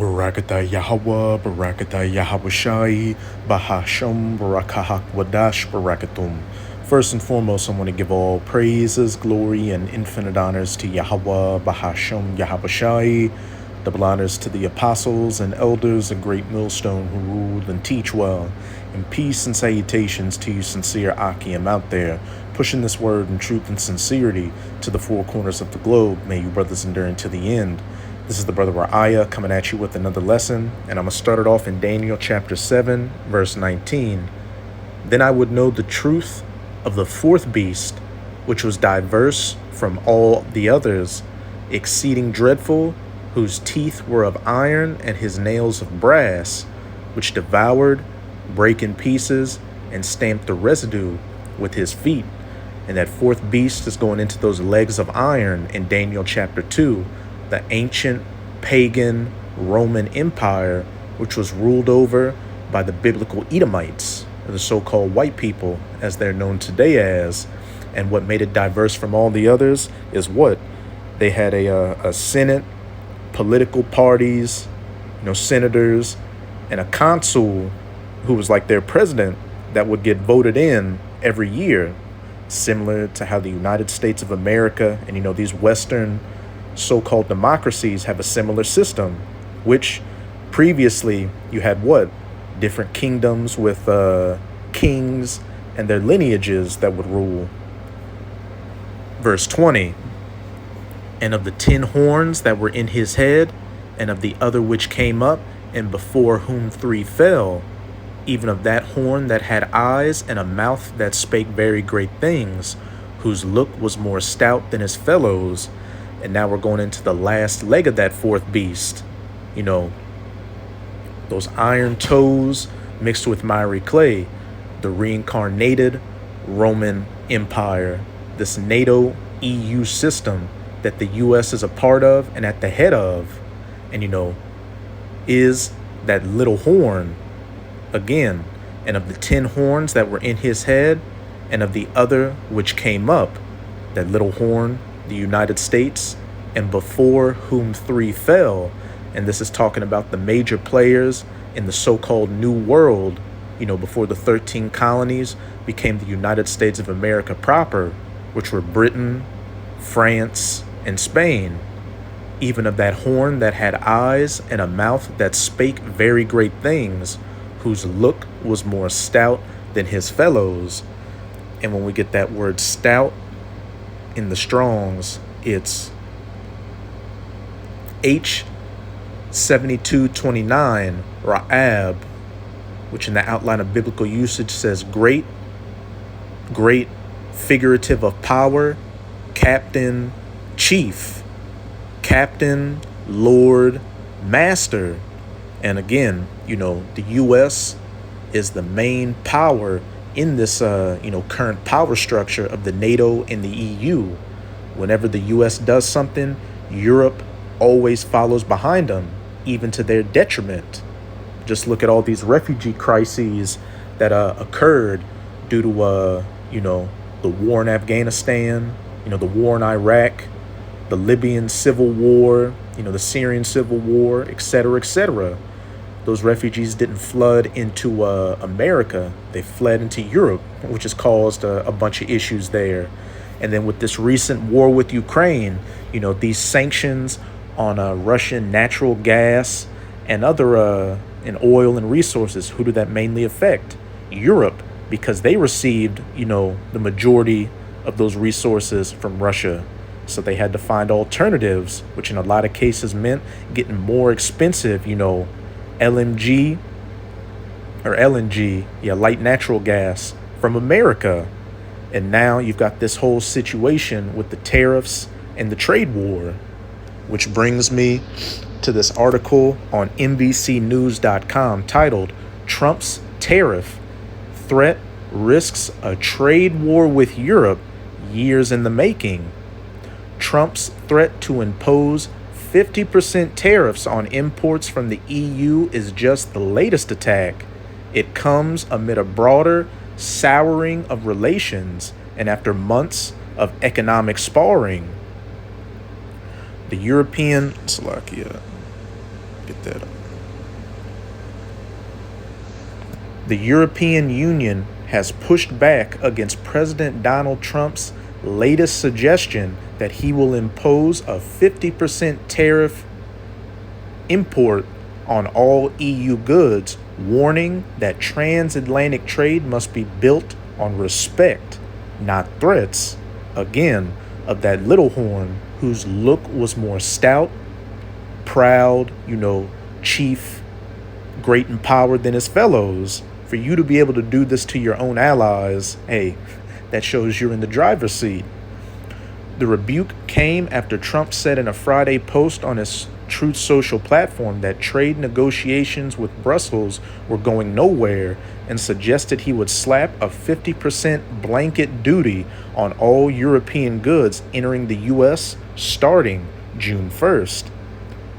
Barakatah Yahweh, Barakatah Yahweh Shai, Bahasham, Barakahak Wadash, Barakatum. First and foremost, I want to give all praises, glory, and infinite honors to Yahweh, Bahasham, Yahweh Shai, double honors to the apostles and elders, a great millstone who rule and teach well, and peace and salutations to you sincere Akim out there, pushing this word in truth and sincerity to the four corners of the globe. May you brothers endure unto the end. This is the brother Ra'aya coming at you with another lesson, and I'm going to start it off in Daniel chapter 7, verse 19. Then I would know the truth of the fourth beast, which was diverse from all the others, exceeding dreadful, whose teeth were of iron and his nails of brass, which devoured, brake in pieces, and stamped the residue with his feet. And that fourth beast is going into those legs of iron in Daniel chapter 2, the ancient pagan Roman Empire, which was ruled over by the biblical Edomites, or the so-called white people, as they're known today as. And what made it diverse from all the others is what? They had a Senate, political parties, senators, and a consul who was like their president that would get voted in every year, similar to how the United States of America and, these Western so-called democracies have a similar system, which previously you had what? Different kingdoms with kings and their lineages that would rule. Verse 20, and of the 10 horns that were in his head, and of the other which came up, and before whom 3 fell, even of that horn that had eyes and a mouth that spake very great things, whose look was more stout than his fellows. And now we're going into the last leg of that fourth beast. Those iron toes mixed with miry clay, the reincarnated Roman Empire, this NATO EU system that the U.S. is a part of and at the head of, and is that little horn again, and of the 10 horns that were in his head, and of the other which came up, that little horn, the United States, and before whom 3 fell. And this is talking about the major players in the so-called New World, before the 13 colonies became the United States of America proper, which were Britain, France, and Spain. Even of that horn that had eyes and a mouth that spake very great things, whose look was more stout than his fellows. And when we get that word stout in the Strongs, it's H7229 Ra'ab, which in the outline of biblical usage says great, figurative of power, captain, chief, captain, lord, master. And again, the U.S. is the main power in this, current power structure of the NATO and the EU. Whenever the U.S. does something, Europe always follows behind them, even to their detriment. Just look at all these refugee crises that occurred due to, the war in Afghanistan, the war in Iraq, the Libyan civil war, the Syrian civil war, etc., etc. Those refugees didn't flood into America. They fled into Europe, which has caused a bunch of issues there. And then with this recent war with Ukraine, these sanctions on Russian natural gas and other and oil and resources, who did that mainly affect? Europe, because they received, the majority of those resources from Russia. So they had to find alternatives, which in a lot of cases meant getting more expensive, LNG, light natural gas from America. And now you've got this whole situation with the tariffs and the trade war, which brings me to this article on NBCnews.com titled Trump's Tariff Threat Risks a Trade War with Europe Years in the Making. Trump's threat to impose 50% tariffs on imports from the EU is just the latest attack. It comes amid a broader souring of relations and after months of economic sparring. The European Get that up. The European Union has pushed back against President Donald Trump's latest suggestion that he will impose a 50% tariff import on all EU goods, warning that transatlantic trade must be built on respect, not threats, again, of that little horn whose look was more stout, proud, chief, great and powered than his fellows. For you to be able to do this to your own allies, hey, that shows you're in the driver's seat. The rebuke came after Trump said in a Friday post on his Truth Social platform that trade negotiations with Brussels were going nowhere and suggested he would slap a 50% blanket duty on all European goods entering the U.S. starting June 1st.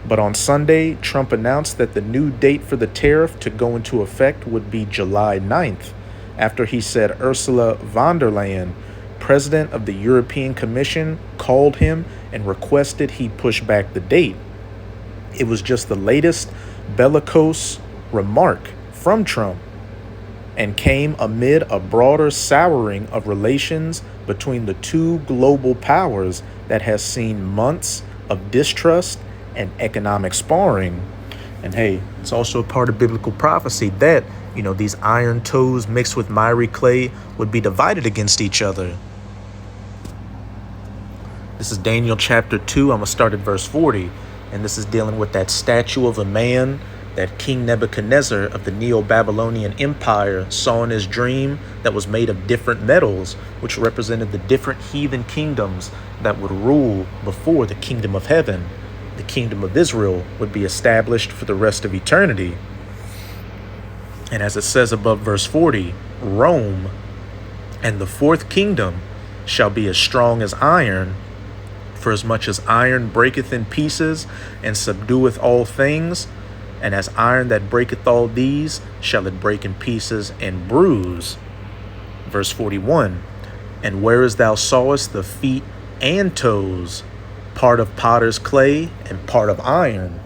But on Sunday, Trump announced that the new date for the tariff to go into effect would be July 9th, after he said Ursula von der Leyen, president of the European Commission, called him and requested he push back the date. It was just the latest bellicose remark from Trump and came amid a broader souring of relations between the two global powers that has seen months of distrust and economic sparring. And hey, it's also a part of biblical prophecy that, these iron toes mixed with miry clay would be divided against each other. This is Daniel chapter 2. I'm going to start at verse 40. And this is dealing with that statue of a man that King Nebuchadnezzar of the Neo-Babylonian Empire saw in his dream that was made of different metals, which represented the different heathen kingdoms that would rule before the kingdom of heaven. The kingdom of Israel would be established for the rest of eternity. And as it says above verse 40, Rome and the fourth kingdom shall be as strong as iron, for as much as iron breaketh in pieces and subdueth all things, and as iron that breaketh all these shall it break in pieces and bruise. Verse 41, and whereas thou sawest the feet and toes, part of potter's clay and part of iron,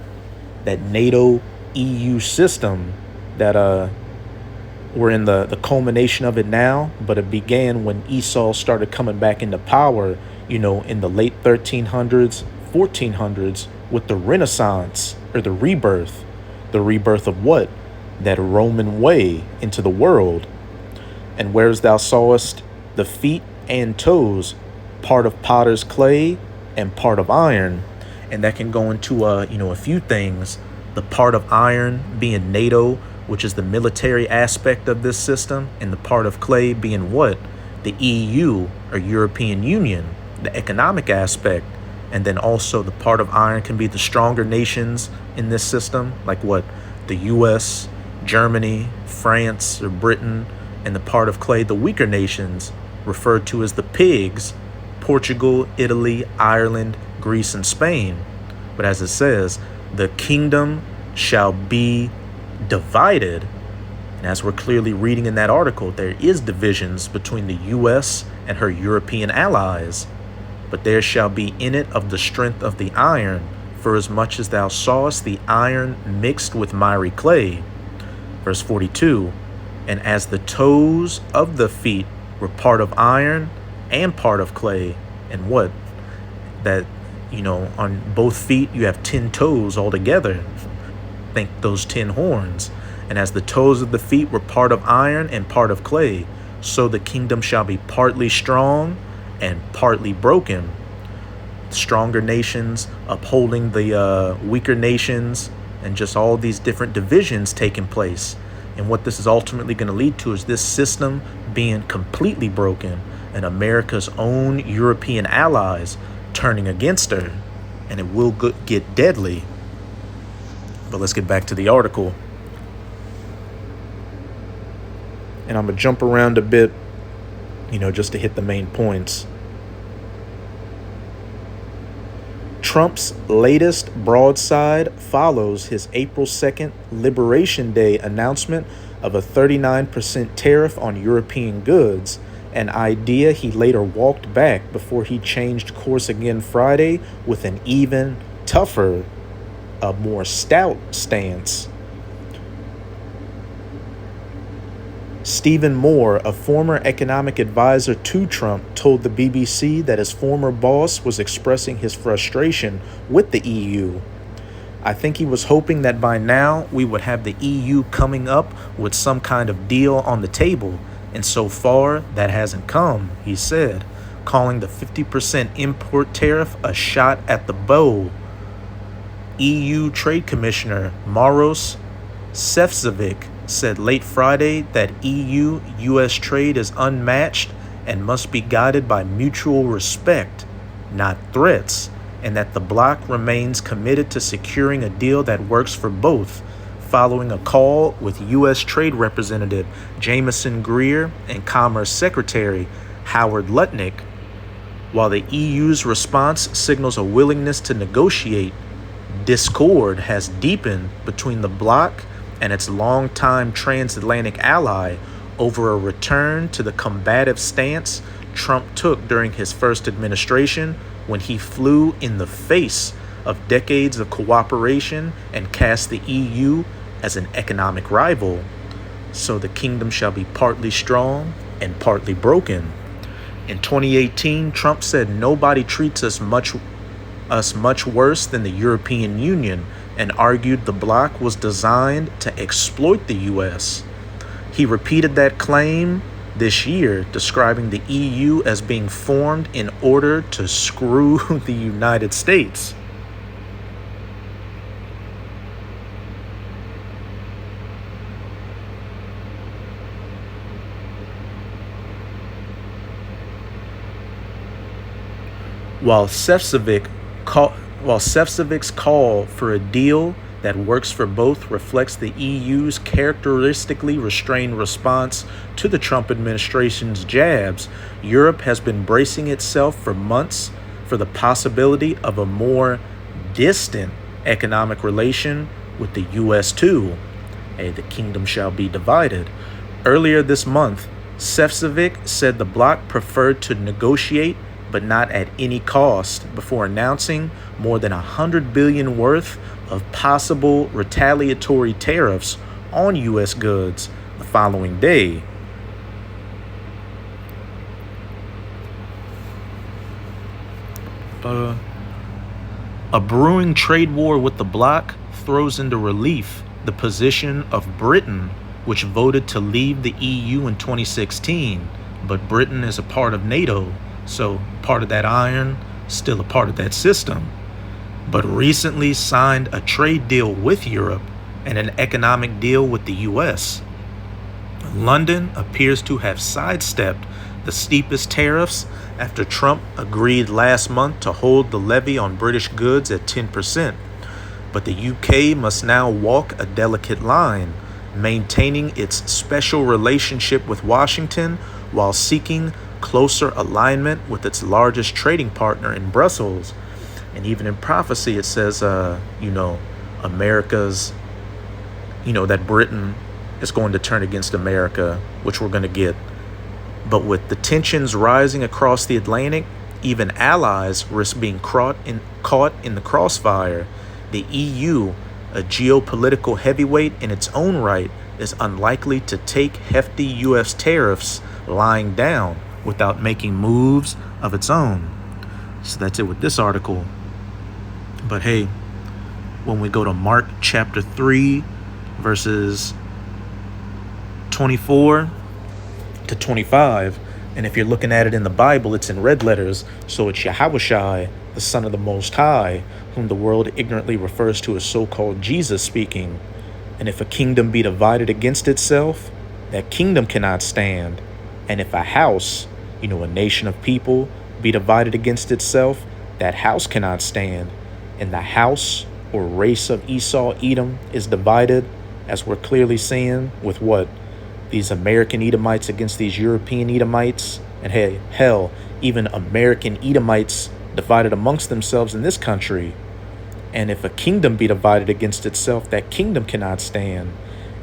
that NATO EU system that we're in the culmination of it now, but it began when Esau started coming back into power, in the late 1300s, 1400s, with the Renaissance or the rebirth. The rebirth of what? That Roman way into the world. And whereas thou sawest the feet and toes, part of potter's clay and part of iron, and that can go into a few things. The part of iron being NATO, which is the military aspect of this system, and the part of clay being what? The EU or European Union, the economic aspect. And then also the part of iron can be the stronger nations in this system, like what? The US, Germany, France, or Britain. And the part of clay, the weaker nations, referred to as the pigs, Portugal, Italy, Ireland, Greece, and Spain. But as it says, the kingdom shall be divided. And as we're clearly reading in that article, there is divisions between the US and her European allies. But there shall be in it of the strength of the iron, for as much as thou sawest the iron mixed with miry clay. Verse 42, and as the toes of the feet were part of iron and part of clay, and what? That, on both feet you have 10 toes altogether. Think those 10 horns. And as the toes of the feet were part of iron and part of clay, so the kingdom shall be partly strong and partly broken. Stronger nations upholding the weaker nations, and just all these different divisions taking place. And what this is ultimately going to lead to is this system being completely broken and America's own European allies turning against her. And it will get deadly. But let's get back to the article. And I'm going to jump around a bit, just to hit the main points. Trump's latest broadside follows his April 2nd Liberation Day announcement of a 39% tariff on European goods, an idea he later walked back before he changed course again Friday with an even tougher a more stout stance. Stephen Moore, a former economic advisor to Trump, told the BBC that his former boss was expressing his frustration with the EU. I think he was hoping that by now we would have the EU coming up with some kind of deal on the table, and so far that hasn't come, he said, calling the 50% import tariff a shot at the bow. EU Trade Commissioner Maros Sefcovic said late Friday that EU-US trade is unmatched and must be guided by mutual respect, not threats, and that the bloc remains committed to securing a deal that works for both, following a call with U.S. Trade Representative Jamieson Greer and Commerce Secretary Howard Lutnick. While the EU's response signals a willingness to negotiate, discord has deepened between the bloc and its longtime transatlantic ally over a return to the combative stance Trump took during his first administration when he flew in the face of decades of cooperation and cast the EU as an economic rival. So the kingdom shall be partly strong and partly broken. In 2018, Trump said nobody treats us much worse than the European Union, and argued the bloc was designed to exploit the U.S. He repeated that claim this year, describing the EU as being formed in order to screw the United States. While Sefcovic's call for a deal that works for both reflects the EU's characteristically restrained response to the Trump administration's jabs, Europe has been bracing itself for months for the possibility of a more distant economic relation with the U.S. too. The kingdom shall be divided. Earlier this month, Sefcovic said the bloc preferred to negotiate but not at any cost, before announcing more than $100 billion worth of possible retaliatory tariffs on U.S. goods the following day. A brewing trade war with the bloc throws into relief the position of Britain, which voted to leave the EU in 2016, but Britain is a part of NATO. So part of that iron, still a part of that system, but recently signed a trade deal with Europe and an economic deal with the US. London appears to have sidestepped the steepest tariffs after Trump agreed last month to hold the levy on British goods at 10%. But the UK must now walk a delicate line, maintaining its special relationship with Washington while seeking closer alignment with its largest trading partner in Brussels. And even in prophecy, it says, America's, that Britain is going to turn against America, which we're going to get. But with the tensions rising across the Atlantic, even allies risk being caught in the crossfire. The EU, a geopolitical heavyweight in its own right, is unlikely to take hefty U.S. tariffs lying down without making moves of its own. So that's it with this article. But hey, when we go to Mark chapter 3, verses 24 to 25, and if you're looking at it in the Bible, it's in red letters, so it's Yahushai, the Son of the Most High, whom the world ignorantly refers to as so-called Jesus speaking. And if a kingdom be divided against itself, that kingdom cannot stand. And if a house, a nation of people, be divided against itself, that house cannot stand. And the house or race of Esau, Edom, is divided, as we're clearly seeing with what? These American Edomites against these European Edomites. And hey, hell, even American Edomites divided amongst themselves in this country. And if a kingdom be divided against itself, that kingdom cannot stand.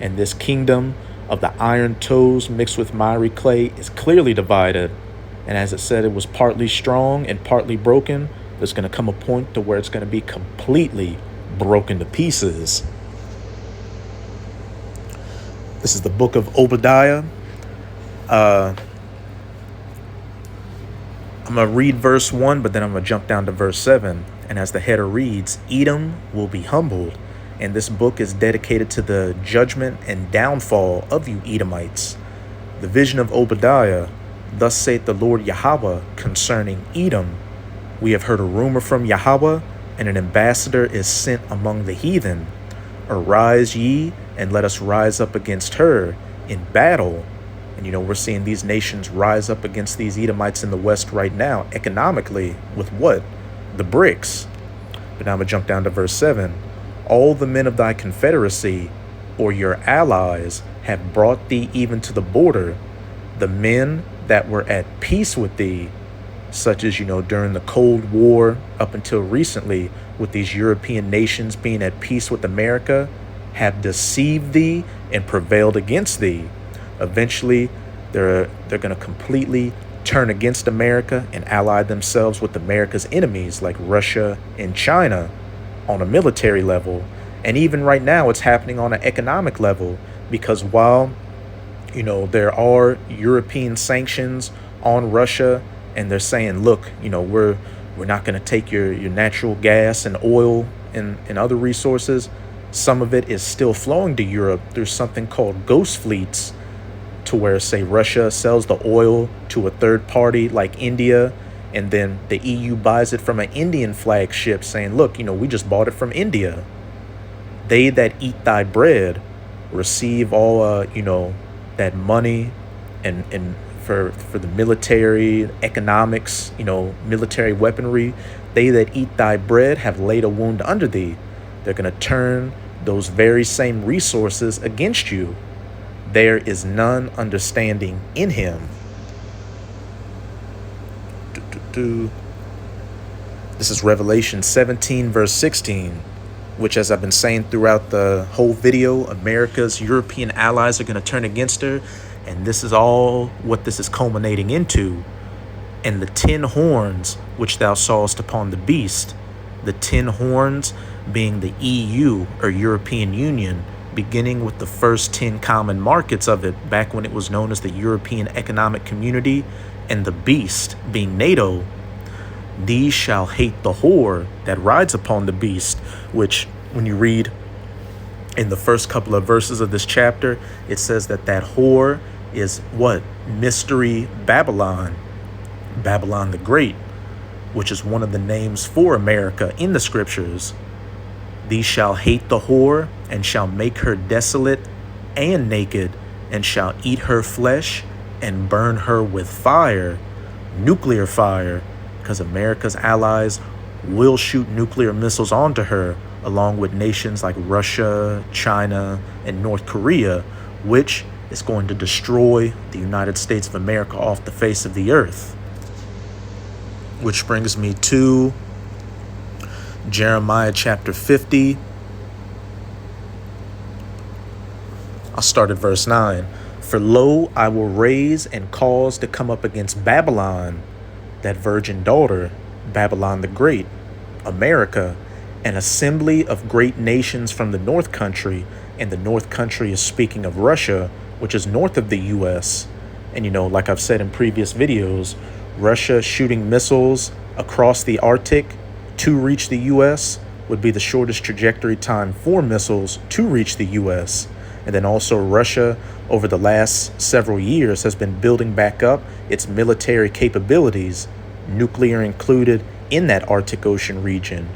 And this kingdom of the iron toes mixed with miry clay is clearly divided. And as it said, it was partly strong and partly broken. There's going to come a point to where it's going to be completely broken to pieces. This is the book of Obadiah. I'm going to read verse 1, but then I'm going to jump down to verse 7. And as the header reads, Edom will be humbled. And this book is dedicated to the judgment and downfall of you Edomites. The vision of Obadiah, thus saith the Lord Yahweh concerning Edom. We have heard a rumor from Yahweh, and an ambassador is sent among the heathen. Arise ye, and let us rise up against her in battle. And we're seeing these nations rise up against these Edomites in the West right now, economically, with what? The BRICS. But now I'm going to jump down to verse 7. All the men of thy confederacy, or your allies, have brought thee even to the border. The men that were at peace with thee, such as, during the Cold War up until recently, with these European nations being at peace with America, have deceived thee and prevailed against thee. Eventually, they're going to completely turn against America and ally themselves with America's enemies like Russia and China on a military level. And even right now, it's happening on an economic level, because while, there are European sanctions on Russia, and they're saying, look, we're not going to take your natural gas and oil and other resources. Some of it is still flowing to Europe through something called ghost fleets, to where, say, Russia sells the oil to a third party like India, and then the EU buys it from an Indian flag ship saying, look, we just bought it from India. They that eat thy bread receive all, that money and for the military, economics, military weaponry. They that eat thy bread have laid a wound under thee. They're going to turn those very same resources against you. There is none understanding in him. This is Revelation 17, verse 16, which, as I've been saying throughout the whole video, America's European allies are going to turn against her. And this is all what this is culminating into. And the 10 horns which thou sawest upon the beast, the 10 horns being the EU, or European Union, beginning with the first 10 common markets of it back when it was known as the European Economic Community, and the beast being NATO. These shall hate the whore that rides upon the beast, which when you read in the first couple of verses of this chapter, it says that whore is what? Mystery Babylon, Babylon the Great, which is one of the names for America in the scriptures. These shall hate the whore, and shall make her desolate and naked, and shall eat her flesh, and burn her with fire, nuclear fire, because America's allies will shoot nuclear missiles onto her, along with nations like Russia, China, and North Korea, which is going to destroy the United States of America off the face of the earth. Which brings me to Jeremiah chapter 50. I'll start at verse 9. For lo, I will raise and cause to come up against Babylon, that virgin daughter, Babylon the Great, America, an assembly of great nations from the north country. And the north country is speaking of Russia, which is north of the U.S. And, like I've said in previous videos, Russia shooting missiles across the Arctic to reach the U.S. would be the shortest trajectory time for missiles to reach the U.S. And then also Russia, over the last several years, has been building back up its military capabilities, nuclear included, in that Arctic Ocean region.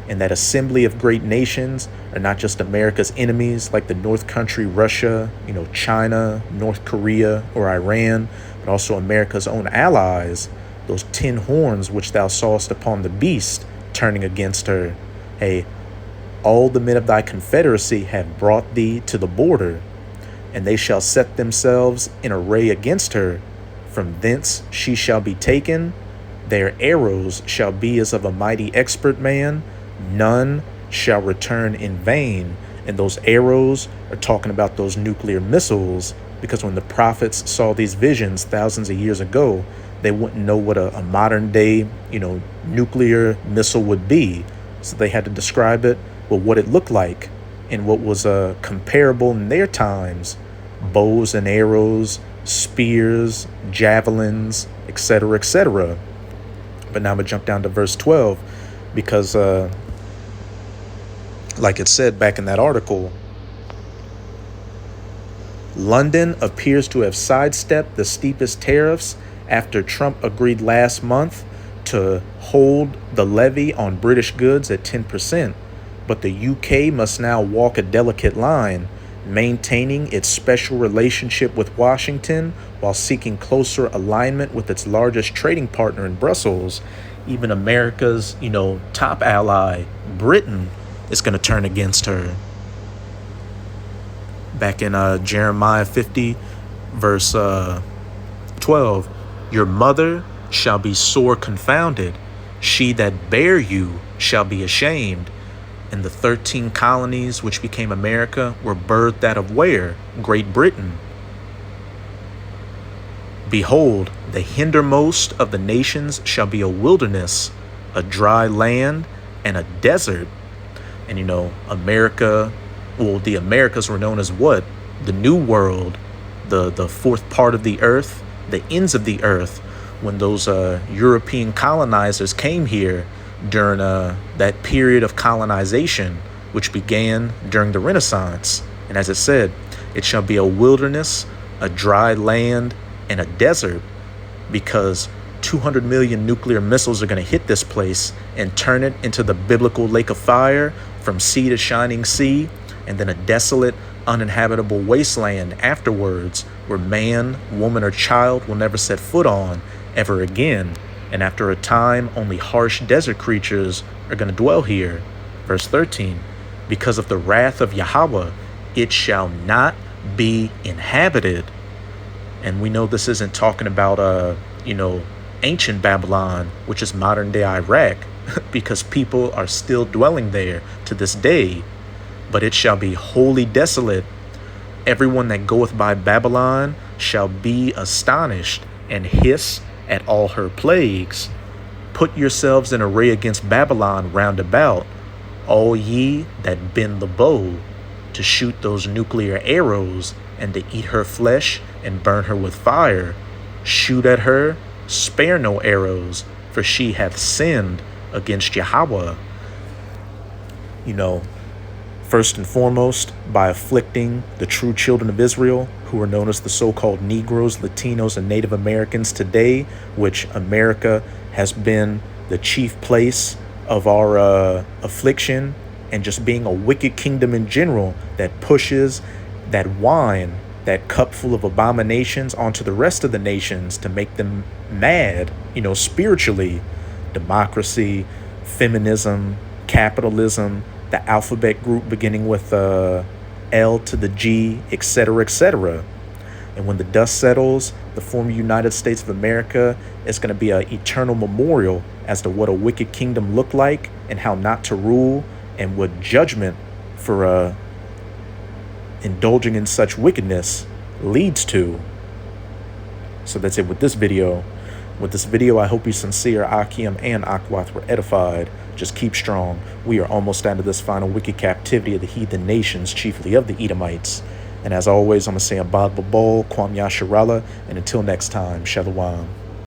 And that assembly of great nations are not just America's enemies like the North country, Russia, China, North Korea, or Iran, but also America's own allies, those 10 horns which thou sawest upon the beast turning against her. Hey, all the men of thy confederacy have brought thee to the border, and they shall set themselves in array against her. From thence she shall be taken. Their arrows shall be as of a mighty expert man. None shall return in vain. And those arrows are talking about those nuclear missiles, because when the prophets saw these visions thousands of years ago, they wouldn't know what a modern day, nuclear missile would be. So they had to describe it with what it looked like and what was comparable in their times: bows and arrows, spears, javelins, etc., etc. But now I'm going to jump down to verse 12 because, like it said back in that article, London appears to have sidestepped the steepest tariffs after Trump agreed last month to hold the levy on British goods at 10%. But the UK must now walk a delicate line, maintaining its special relationship with Washington while seeking closer alignment with its largest trading partner in Brussels. Even America's, top ally, Britain, is going to turn against her. Back in Jeremiah 50, verse 12, your mother shall be sore confounded. She that bare you shall be ashamed. And the 13 colonies which became America were birthed out of where? Great Britain. Behold, the hindermost of the nations shall be a wilderness, a dry land, and a desert. And America, the Americas were known as what? The New World, the fourth part of the earth, the ends of the earth. When those European colonizers came here during that period of colonization, which began during the Renaissance. And as it said, it shall be a wilderness, a dry land, and a desert, because 200 million nuclear missiles are going to hit this place and turn it into the biblical lake of fire from sea to shining sea, and then a desolate, uninhabitable wasteland afterwards where man, woman, or child will never set foot on ever again. And after a time, only harsh desert creatures are going to dwell here. Verse 13, because of the wrath of Yahweh, it shall not be inhabited. And we know this isn't talking about, ancient Babylon, which is modern day Iraq, because people are still dwelling there to this day. But it shall be wholly desolate. Everyone that goeth by Babylon shall be astonished and hiss at all her plagues. Put yourselves in array against Babylon round about, all ye that bend the bow, to shoot those nuclear arrows, and to eat her flesh and burn her with fire. Shoot at her, spare no arrows, for she hath sinned against Yahweh. First and foremost, by afflicting the true children of Israel, who are known as the so-called Negroes, Latinos, and Native Americans today, which America has been the chief place of our affliction, and just being a wicked kingdom in general that pushes that wine, that cup full of abominations, onto the rest of the nations to make them mad, spiritually. Democracy, feminism, capitalism, the alphabet group beginning with L to the G, etc., etc. And when the dust settles, the former United States of America is going to be an eternal memorial as to what a wicked kingdom looked like and how not to rule, and what judgment for indulging in such wickedness leads to. So that's it with this video. With this video, I hope you sincere Akim and Akwath were edified. Just keep strong. We are almost out of this final wicked captivity of the heathen nations, chiefly of the Edomites. And as always, I'm going to say Abad Babol, Kwam Yasharala, and until next time, Shalom.